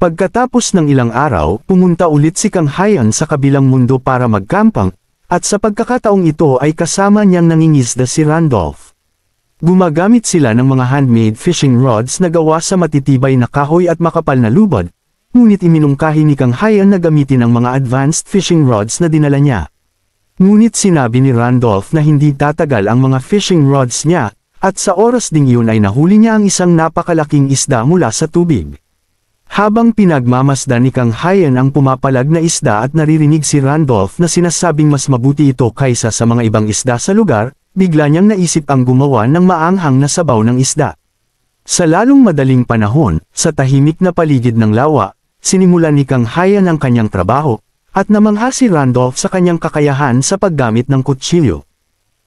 Pagkatapos ng ilang araw, pumunta ulit si Kang Hayan sa kabilang mundo para magkampang, at sa pagkakataong ito ay kasama niyang nangingisda si Randolph. Gumagamit sila ng mga handmade fishing rods na gawa sa matitibay na kahoy at makapal na lubad, ngunit iminungkahi ni Kang Hayan na gamitin ang mga advanced fishing rods na dinala niya. Ngunit sinabi ni Randolph na hindi tatagal ang mga fishing rods niya, at sa oras ding iyon ay nahuli niya ang isang napakalaking isda mula sa tubig. Habang pinagmamasdan ni Kang Hayan ang pumapalag na isda at naririnig si Randolph na sinasabing mas mabuti ito kaysa sa mga ibang isda sa lugar, bigla niyang naisip ang gumawa ng maanghang na sabaw ng isda. Sa lalong madaling panahon, sa tahimik na paligid ng lawa, sinimulan ni Kang Hayan ang kanyang trabaho, at namangha si Randolph sa kanyang kakayahan sa paggamit ng kutsilyo.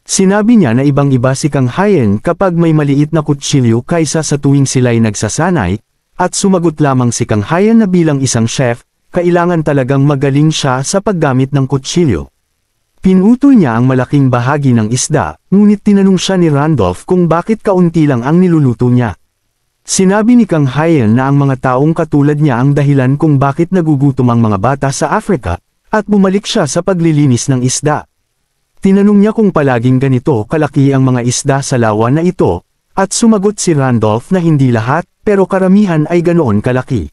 Sinabi niya na ibang-iba si Kang Hayan kapag may maliit na kutsilyo kaysa sa tuwing sila'y nagsasanay, at sumagot lamang si Kang Hayan na bilang isang chef, kailangan talagang magaling siya sa paggamit ng kutsilyo. Pinutol niya ang malaking bahagi ng isda, ngunit tinanong siya ni Randolph kung bakit kaunti lang ang niluluto niya. Sinabi ni Kang Hayan na ang mga taong katulad niya ang dahilan kung bakit nagugutom ang mga bata sa Africa, at bumalik siya sa paglilinis ng isda. Tinanong niya kung palaging ganito kalaki ang mga isda sa lawa na ito, at sumagot si Randolph na hindi lahat, pero karamihan ay ganoon kalaki.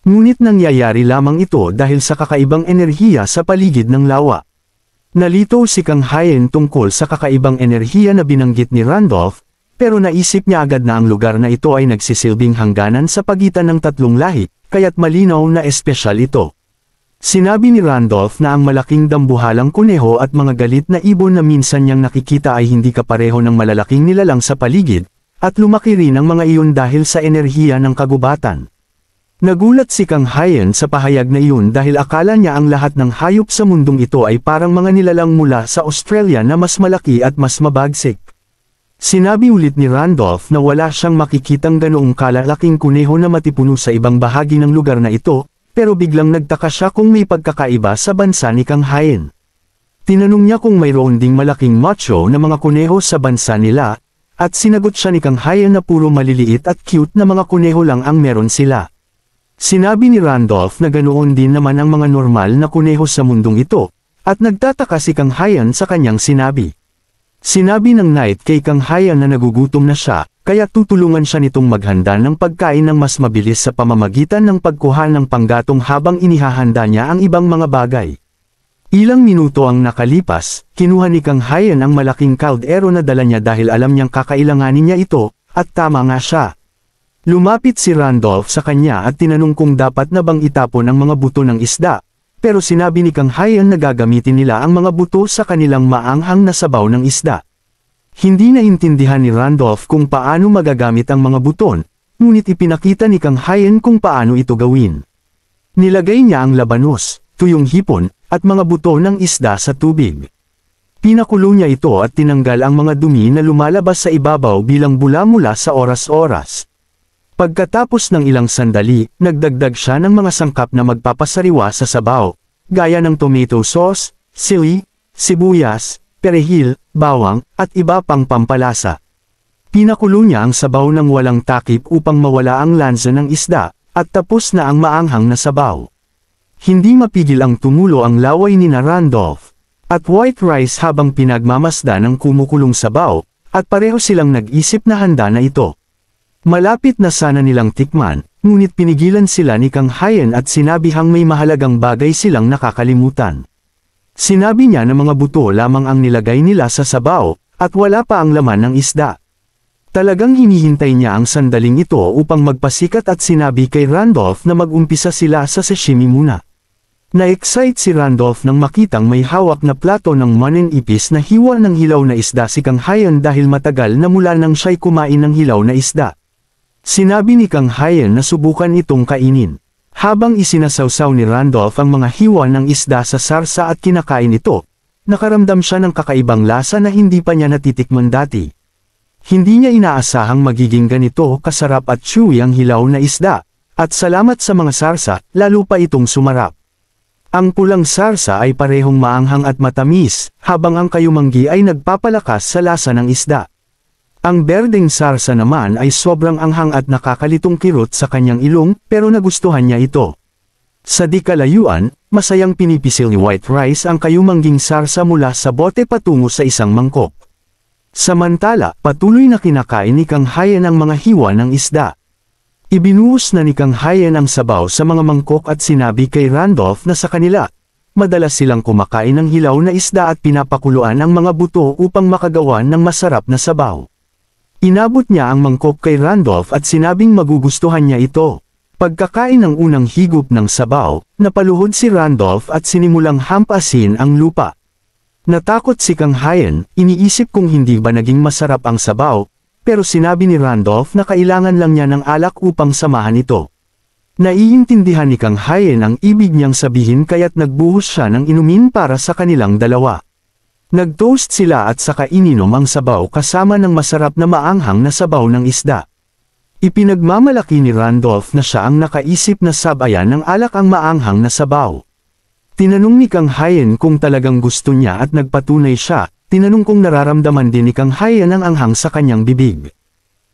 Ngunit nangyayari lamang ito dahil sa kakaibang enerhiya sa paligid ng lawa. Nalito si Kang Hayan tungkol sa kakaibang enerhiya na binanggit ni Randolph, pero naisip niya agad na ang lugar na ito ay nagsisilbing hangganan sa pagitan ng tatlong lahi, kaya't malinaw na espesyal ito. Sinabi ni Randolph na ang malaking dambuhalang kuneho at mga galit na ibon na minsan niyang nakikita ay hindi kapareho ng malalaking nilalang sa paligid, at lumaki rin ang mga iyon dahil sa enerhiya ng kagubatan. Nagulat si Kang Hayan sa pahayag na iyon dahil akala niya ang lahat ng hayop sa mundong ito ay parang mga nilalang mula sa Australia na mas malaki at mas mabagsik. Sinabi ulit ni Randolph na wala siyang makikitang ganoong kalalaking kuneho na matipuno sa ibang bahagi ng lugar na ito, pero biglang nagtaka siya kung may pagkakaiba sa bansa ni Kang Hayan. Tinanong niya kung mayroon ding malaking macho na mga kuneho sa bansa nila, at sinagot siya ni Kang Hayan na puro maliliit at cute na mga kuneho lang ang meron sila. Sinabi ni Randolph na ganoon din naman ang mga normal na kuneho sa mundong ito, at nagtataka si Kang Hayan sa kanyang sinabi. Sinabi ng Knight kay Kang Hayan na nagugutom na siya, kaya tutulungan siya nitong maghanda ng pagkain ng mas mabilis sa pamamagitan ng pagkuha ng panggatong habang inihahanda niya ang ibang mga bagay. Ilang minuto ang nakalipas, kinuha ni Kang Hayan ang malaking kaldero na dala niya dahil alam niyang kakailanganin niya ito, at tama nga siya. Lumapit si Randolph sa kanya at tinanong kung dapat na bang itapon ang mga buto ng isda, pero sinabi ni Kang Hayan na gagamitin nila ang mga buto sa kanilang maanghang na sabaw ng isda. Hindi naintindihan ni Randolph kung paano magagamit ang mga buton, ngunit ipinakita ni Kang Hayan kung paano ito gawin. Nilagay niya ang labanos, tuyong hipon, at mga buto ng isda sa tubig. Pinakulo niya ito at tinanggal ang mga dumi na lumalabas sa ibabaw bilang bula mula sa oras-oras. Pagkatapos ng ilang sandali, nagdagdag siya ng mga sangkap na magpapasariwa sa sabaw, gaya ng tomato sauce, sili, sibuyas, perehil, bawang, at iba pang pampalasa. Pinakulo niya ang sabaw ng walang takip upang mawala ang lansa ng isda, at tapos na ang maanghang na sabaw. Hindi mapigil ang tumulo ang laway ni Randolph, at white rice habang pinagmamasdan ng kumukulong sabaw, at pareho silang nag-isip na handa na ito. Malapit na sana nilang tikman, ngunit pinigilan sila ni Kang Hayan at sinabihang may mahalagang bagay silang nakakalimutan. Sinabi niya na mga buto lamang ang nilagay nila sa sabaw, at wala pa ang laman ng isda. Talagang hinihintay niya ang sandaling ito upang magpasikat at sinabi kay Randolph na mag-umpisa sila sa sashimi muna. Na-excite si Randolph nang makitang may hawak na plato ng manenipis na hiwa ng hilaw na isda si Kang Hayan dahil matagal na mula nang siya'y kumain ng hilaw na isda. Sinabi ni Kang Hayan na subukan itong kainin. Habang isinasawsaw ni Randolph ang mga hiwa ng isda sa sarsa at kinakain ito, nakaramdam siya ng kakaibang lasa na hindi pa niya natitikman dati. Hindi niya inaasahang magiging ganito kasarap at chewy ang hilaw na isda, at salamat sa mga sarsa, lalo pa itong sumarap. Ang pulang sarsa ay parehong maanghang at matamis, habang ang kayumanggi ay nagpapalakas sa lasa ng isda. Ang berdeng sarsa naman ay sobrang anghang at nakakalitong kirot sa kanyang ilong, pero nagustuhan niya ito. Sa di kalayuan, masayang pinipisil ni White Rice ang kayumangging sarsa mula sa bote patungo sa isang mangkok. Samantala, patuloy na kinakain ni Kang Hayan ang mga hiwa ng isda. Ibinuhos na ni Kang Hayan ang sabaw sa mga mangkok at sinabi kay Randolph na sa kanila, madalas silang kumakain ng hilaw na isda at pinapakuluan ang mga buto upang makagawa ng masarap na sabaw. Inabot niya ang mangkok kay Randolph at sinabing magugustuhan niya ito. Pagkakain ng unang higop ng sabaw, napaluhod si Randolph at sinimulang hampasin ang lupa. Natakot si Kang Hayan, iniisip kung hindi ba naging masarap ang sabaw, pero sinabi ni Randolph na kailangan lang niya ng alak upang samahan ito. Naiintindihan ni Kang Hayan ang ibig niyang sabihin kaya't nagbuhos siya ng inumin para sa kanilang dalawa. Nag-toast sila at saka ininom ang sabaw kasama ng masarap na maanghang na sabaw ng isda. Ipinagmamalaki ni Randolph na siya ang nakaisip na sabayan ng alak ang maanghang na sabaw. Tinanong ni Kang Hayan kung talagang gusto niya at nagpatunay siya, tinanong kung nararamdaman din ni Kang Hayan ang anghang sa kanyang bibig.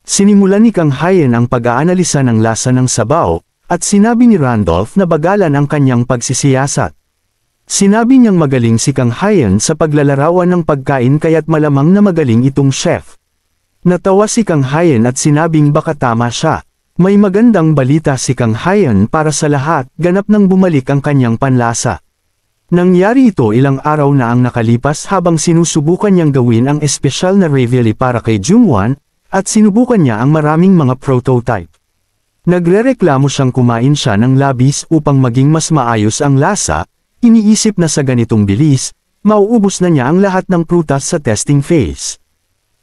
Sinimulan ni Kang Hayan ang pag-aanalisa ng lasa ng sabaw, at sinabi ni Randolph na bagalan ang kanyang pagsisiyasat. Sinabi niyang magaling si Kang Hayan sa paglalarawan ng pagkain kaya't malamang na magaling itong chef. Natawa si Kang Hayan at sinabing baka tama siya. May magandang balita si Kang Hayan para sa lahat, ganap nang bumalik ang kanyang panlasa. Nangyari ito ilang araw na ang nakalipas habang sinusubukan niyang gawin ang espesyal na ravioli para kay Jungwon, at sinubukan niya ang maraming mga prototype. Nagrereklamo siyang kumain siya ng labis upang maging mas maayos ang lasa, iniisip na sa ganitong bilis, mauubos na niya ang lahat ng prutas sa testing phase.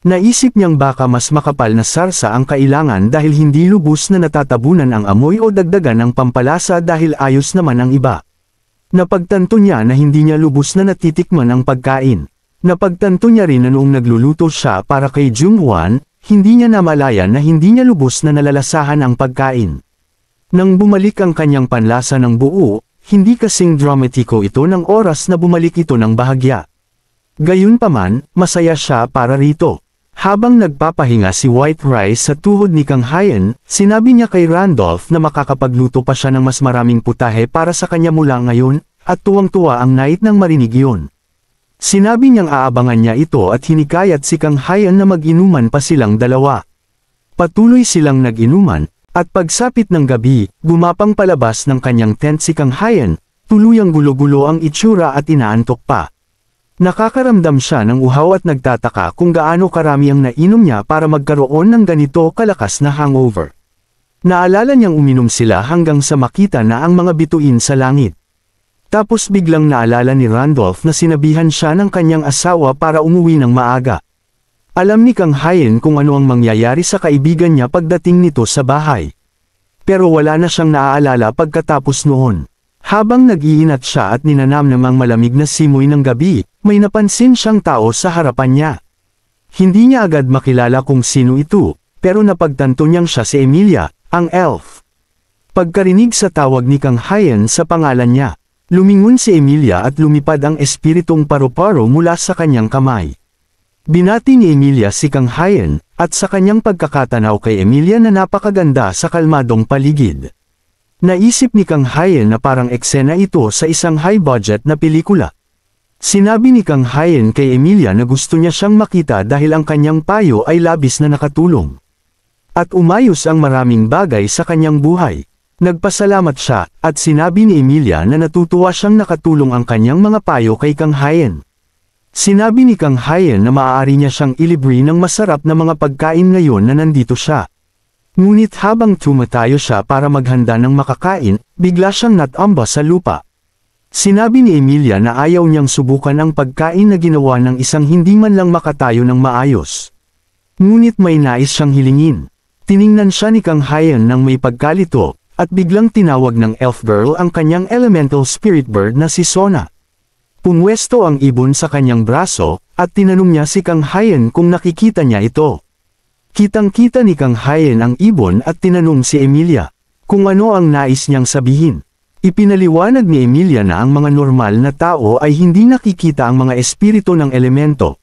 Naisip niyang baka mas makapal na sarsa ang kailangan dahil hindi lubos na natatabunan ang amoy o dagdagan ang pampalasa dahil ayos naman ang iba. Napagtanto niya na hindi niya lubos na natitikman ang pagkain. Napagtanto niya rin na noong nagluluto siya para kay Jungwon, hindi niya namalayan na hindi niya lubos na nalalasahan ang pagkain. Nang bumalik ang kanyang panlasa ng buo, hindi kasing dramatiko ito ng oras na bumalik ito ng bahagya. Gayunpaman, masaya siya para rito. Habang nagpapahinga si White Rice sa tuhod ni Kang Hayan, sinabi niya kay Randolph na makakapagluto pa siya ng mas maraming putahe para sa kanya mula ngayon, at tuwang-tuwa ang night nang marinig yun. Sinabi niyang aabangan niya ito at hinikayat si Kang Hayan na mag-inuman pa silang dalawa. Patuloy silang nag-inuman, at pagsapit ng gabi, gumapang palabas ng kanyang tent si Kang Hayan, tuluyang gulo-gulo ang itsura at inaantok pa. Nakakaramdam siya ng uhaw at nagtataka kung gaano karami ang nainom niya para magkaroon ng ganito kalakas na hangover. Naalala niyang uminom sila hanggang sa makita na ang mga bituin sa langit. Tapos biglang naalala ni Randolph na sinabihan siya ng kanyang asawa para umuwi ng maaga. Alam ni Kang Hayan kung ano ang mangyayari sa kaibigan niya pagdating nito sa bahay. Pero wala na siyang naaalala pagkatapos noon. Habang nag-iinat siya at ninanamnam ang malamig na simoy ng gabi, may napansin siyang tao sa harapan niya. Hindi niya agad makilala kung sino ito, pero napagtanto niyang siya si Emilia, ang elf. Pagkarinig sa tawag ni Kang Hayan sa pangalan niya, lumingon si Emilia at lumipad ang espiritong paru-paro mula sa kanyang kamay. Binati ni Emilia si Kang Hayan, at sa kanyang pagkakatanaw kay Emilia na napakaganda sa kalmadong paligid. Naisip ni Kang Hayan na parang eksena ito sa isang high-budget na pelikula. Sinabi ni Kang Hayan kay Emilia na gusto niya siyang makita dahil ang kanyang payo ay labis na nakatulong. At umayos ang maraming bagay sa kanyang buhay. Nagpasalamat siya, at sinabi ni Emilia na natutuwa siyang nakatulong ang kanyang mga payo kay Kang Hayan. Sinabi ni Kang Hayan na maaari niya siyang ilibre ng masarap na mga pagkain ngayon na nandito siya. Ngunit habang tumatayo siya para maghanda ng makakain, bigla siyang natamba sa lupa. Sinabi ni Emilia na ayaw niyang subukan ang pagkain na ginawa ng isang hindi man lang makatayo ng maayos. Ngunit may nais siyang hilingin. Tiningnan siya ni Kang Hayan nang may pagkalito, at biglang tinawag ng elf girl ang kanyang elemental spirit bird na si Sona. Pumwesto ang ibon sa kanyang braso, at tinanong niya si Kang Hayan kung nakikita niya ito. Kitang-kita ni Kang Hayan ang ibon at tinanong si Emilia kung ano ang nais niyang sabihin. Ipinaliwanag ni Emilia na ang mga normal na tao ay hindi nakikita ang mga espiritu ng elemento.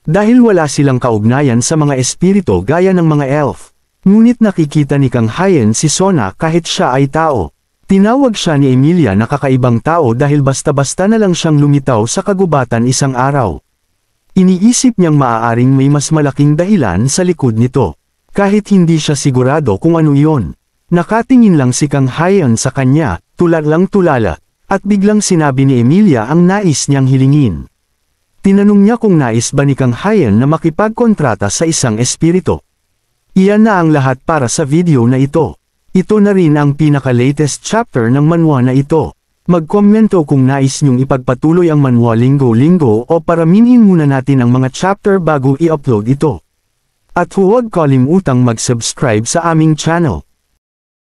Dahil wala silang kaugnayan sa mga espiritu gaya ng mga elf. Ngunit nakikita ni Kang Hayan si Sona kahit siya ay tao. Tinawag siya ni Emilia na kakaibang tao dahil basta-basta na lang siyang lumitaw sa kagubatan isang araw. Iniisip niyang maaaring may mas malaking dahilan sa likod nito. Kahit hindi siya sigurado kung ano iyon. Nakatingin lang si Kang Hayan sa kanya, tulala, at biglang sinabi ni Emilia ang nais niyang hilingin. Tinanong niya kung nais ba ni Kang Hayan na makipagkontrata sa isang espiritu. Iyan na ang lahat para sa video na ito. Ito na rin ang pinaka-latest chapter ng manhwa na ito. Mag-komento kung nais niyong ipagpatuloy ang manhwa linggo-linggo o paraminin muna natin ang mga chapter bago i-upload ito. At huwag kalimutang mag-subscribe sa aming channel.